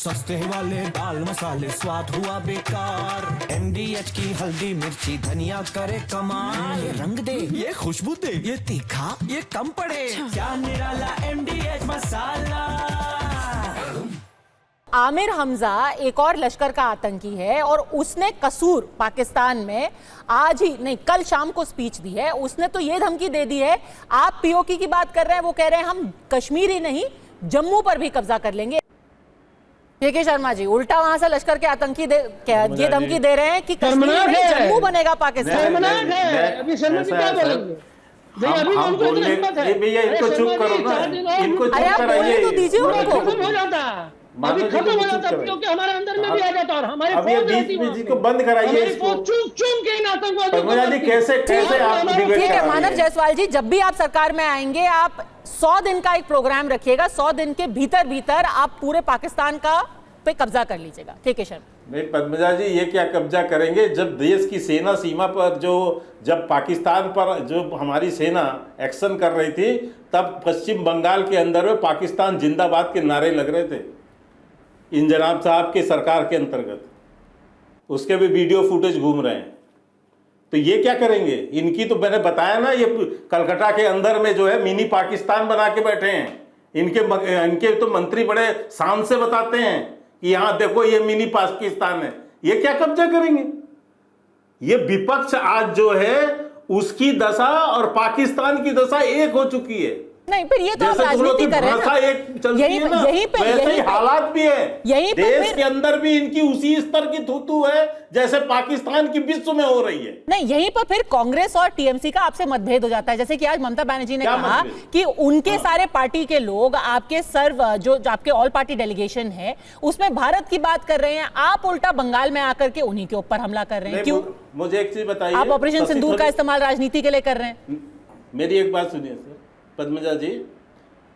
सस्ते वाले दाल मसाले स्वाद हुआ बेकार, MDH की हल्दी मिर्ची धनिया करे कमाल, ये रंग दे ये खुशबू दे ये तीखा ये कम पड़े, क्या निराला MDH मसाला। आमिर हमजा एक और लश्कर का आतंकी है और उसने कसूर पाकिस्तान में आज ही नहीं कल शाम को स्पीच दी है। उसने तो ये धमकी दे दी है, आप POK की बात कर रहे हैं, वो कह रहे हैं हम कश्मीर ही नहीं जम्मू पर भी कब्जा कर लेंगे। के शर्मा जी उल्टा वहां से लश्कर के आतंकी ये धमकी दे रहे हैं कि कश्मीर में जम्मू बनेगा पाकिस्तान। अभी शर्मा जी क्या बोलेंगे? भैया इनको चुप करो ना, इनको अरे आप बोलने तो दीजिए उनको। खत्म हो जाता, अभी खत्म हो जाता, क्योंकि हमारे अंदर में भी आ जाता और हमारे फौज को बंद कराइए इसको। चुन के इन आतंकवादियों को कैसे आप डिबेट ठीक है कर मानव जायसवाल जी, जब भी आप सरकार में आएंगे आप 100 दिन का एक प्रोग्राम रखिएगा, 100 दिन के भीतर भीतर आप पूरे पाकिस्तान का पे कब्जा कर लीजिएगा। ठीक है सर। नहीं पद्मजा जी, ये क्या कब्जा करेंगे जब देश की सेना सीमा पर जब पाकिस्तान पर जो हमारी सेना एक्शन कर रही थी, तब पश्चिम बंगाल के अंदर में पाकिस्तान जिंदाबाद के नारे लग रहे थे इन जनाब साहब के सरकार के अंतर्गत, उसके भी वीडियो फुटेज घूम रहे हैं। तो ये क्या करेंगे? इनकी तो मैंने बताया ना, ये कलकत्ता के अंदर में जो है मिनी पाकिस्तान बना के बैठे हैं। इनके तो मंत्री बड़े शान से बताते हैं कि यहां देखो ये मिनी पाकिस्तान है। ये क्या कब्जा करेंगे? ये विपक्ष आज जो है उसकी दशा और पाकिस्तान की दशा एक हो चुकी है। नहीं फिर ये तो आप राजनीति कर रहे हैं ना, यहीं पे हालात भी है, यहीं पे देश के अंदर भी इनकी उसी स्तर की थूथू है जैसे पाकिस्तान की विश्व में हो रही है। नहीं यहीं पर फिर कांग्रेस और TMC का आपसे मतभेद हो जाता है, जैसे कि आज ममता बनर्जी ने कहा कि उनके सारे पार्टी के लोग आपके जो आपके ऑल पार्टी डेलीगेशन है उसमें भारत की बात कर रहे हैं, आप उल्टा बंगाल में आकर के उन्हीं के ऊपर हमला कर रहे हैं। क्यों? मुझे एक चीज बताइए, आप ऑपरेशन सिंदूर का इस्तेमाल राजनीति के लिए कर रहे हैं। मेरी एक बात सुनिए सर पद्मजा जी,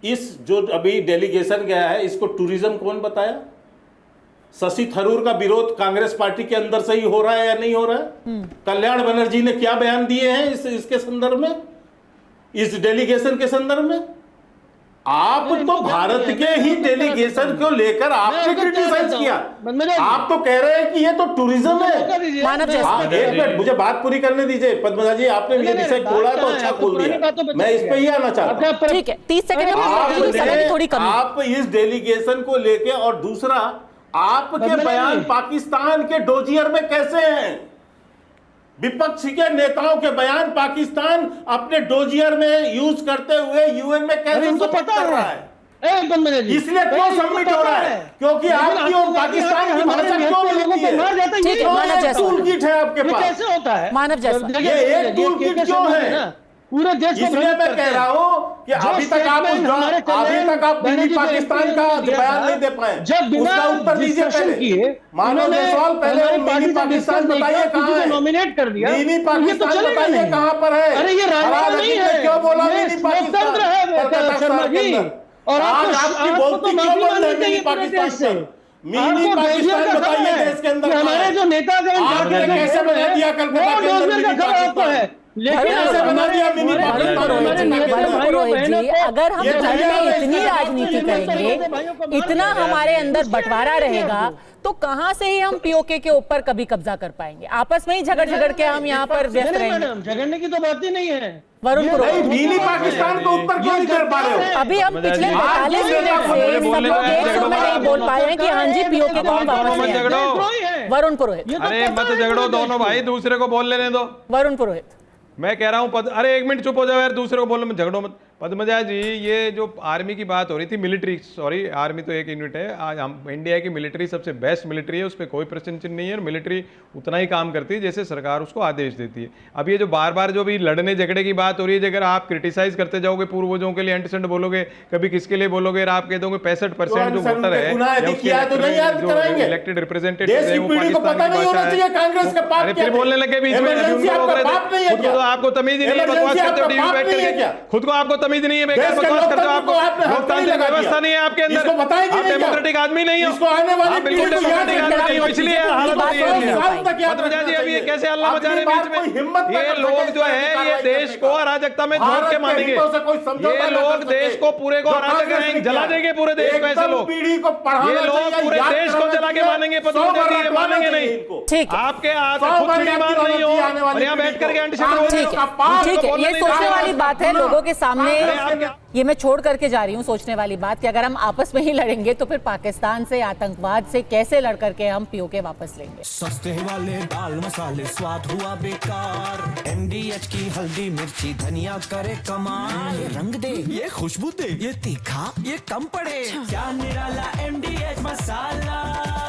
इस जो अभी डेलीगेशन गया है इसको टूरिज्म कौन बताया? शशि थरूर का विरोध कांग्रेस पार्टी के अंदर से ही हो रहा है या नहीं हो रहा है? कल्याण बनर्जी ने क्या बयान दिए हैं इसके संदर्भ में, इस डेलीगेशन के संदर्भ में? आप तो भारत के ही डेलीगेशन को लेकर आपने क्रिटिसाइज किया। आप तो कह रहे हैं कि ये तो टूरिज्म है। मानव एक मिनट मुझे बात पूरी करने दीजिए पद्मजा जी, आपने ये विषय खोला तो अच्छा खोल दिया, मैं इस पे ही आना चाहता हूं। ठीक है 30 सेकंड थोड़ी कमी। आप इस डेलीगेशन को लेके और दूसरा आपके बयान पाकिस्तान के डोजियर में कैसे हैं? विपक्ष के नेताओं के बयान पाकिस्तान अपने डोजियर में यूज करते हुए UN में कैसे पता कर रहा है? इसलिए क्यों सबमिट हो रहा है? क्योंकि आपकी और पाकिस्तान की भाषा क्यों मिलती है? टूल किट है आपके पास, कैसे होता है मानव जायसवाल? ये एक टूल किट क्यों है? पूरे देश को इसलिए मैं कह रहा हूं कि अभी तक आप मिनी पाकिस्तान का बयान नहीं दे पाए, उसका उत्तर दीजिए पहले। मानव जायसवाल पहले मिनी पाकिस्तान बताइए कहां है? नॉमिनेट कर दिया मिनी पाकिस्तान बताइए कहां पर है? अरे ये राजनीति नहीं है, क्यों बोला मिनी पाकिस्तान है शर्मा जी। और आज आपकी बोलती क्यों बंद है मिनी पाकिस्तान से? मिनी पाकिस्तान बताइए देश के अंदर हमारे जो नेता आपने कैसे बना दिया कलकत्ता के अंदर मिनी पाकिस्तान? लेकिन अगर हम घर में इतनी राजनीति करेंगे, इतना हमारे अंदर बंटवारा रहेगा, तो कहां से ही हम POK के ऊपर कभी कब्जा कर पाएंगे? आपस में ही झगड़ के हम यहाँ पर व्यस्त रहेंगे। झगड़ने की तो बात ही नहीं है। वरुण पुरोहित, मिनी पाकिस्तान को उत्तर क्यों नहीं कर पा रहे हो? अभी हम पिछले 45 मिनट से सब लोग एक सुर में नहीं बोल पाए हैं कि हाँ जी POK को हम वापस ले आए। वरुण पुरोहित, अरे मत झगड़ो दोनों भाई, दूसरे को बोल लेने दो। वरुण पुरोहित, मैं कह रहा हूं अरे एक मिनट चुप हो जाओ यार, दूसरे को बोलने में झगड़ो मत। पद्मजा जी, ये जो आर्मी की बात हो रही थी, मिलिट्री, सॉरी आर्मी तो एक यूनिट है, आज हम इंडिया की मिलिट्री सबसे बेस्ट मिलिट्री है, उस पर कोई प्रश्न चिन्ह नहीं है, और मिलिट्री उतना ही काम करती है जैसे सरकार उसको आदेश देती है। अब ये जो बार बार जो भी लड़ने झगड़े की बात हो रही है, अगर आप क्रिटिसाइज करते जाओगे, पूर्वजों के लिए एंटीसेंट बोलोगे, कभी किसके लिए बोलोगे, आप कह दोगे 65% जो वोटर है जो इलेक्टेड रिप्रेजेंटेटिव है वो पाकिस्तान की भाषा है। अरे फिर बोलने लगे बीच में, खुद को तो आपको तमीज ही नहीं है, बकवास करते हो टीवी बैठ करके, खुद को आपको तमीज नहीं है, बेकार बकवास करते हो। आपको लोकतांत्रिक व्यवस्था नहीं है आपके अंदर, आप डेमोक्रेटिक आदमी नहीं हो, आप बिल्कुल डेमोक्रेटिक आदमी नहीं हो, इसलिए हालत हो रही है। पद्मजा जी अभी ये कैसे हल्ला मचा रहे बीच में? ये लोग जो है ये देश को अराजकता में झोंक के मानेंगे, ये लोग देश को पूरे को अराजक रहेंगे, जला देंगे पूरे देश को ऐसे लोग, ये लोग पूरे देश आके मानेंगे मानेंगे नहीं। ठीक है। आपके खुद चुनाव मान रही हो और यहाँ बैठ करके ठीक है, ये सोचने वाली बात है लोगों के सामने। ये मैं छोड़ करके जा रही हूँ सोचने वाली बात कि अगर हम आपस में ही लड़ेंगे तो फिर पाकिस्तान से, आतंकवाद से कैसे लड़ करके हम पीओके वापस लेंगे। सस्ते वाले दाल मसाले स्वाद हुआ बेकार, एमडीएच की हल्दी मिर्ची धनिया करे कमाल। ये रंग दे, ये खुशबू दे, ये तीखा, ये कम पड़े, क्या निराला एमडीएच मसाला।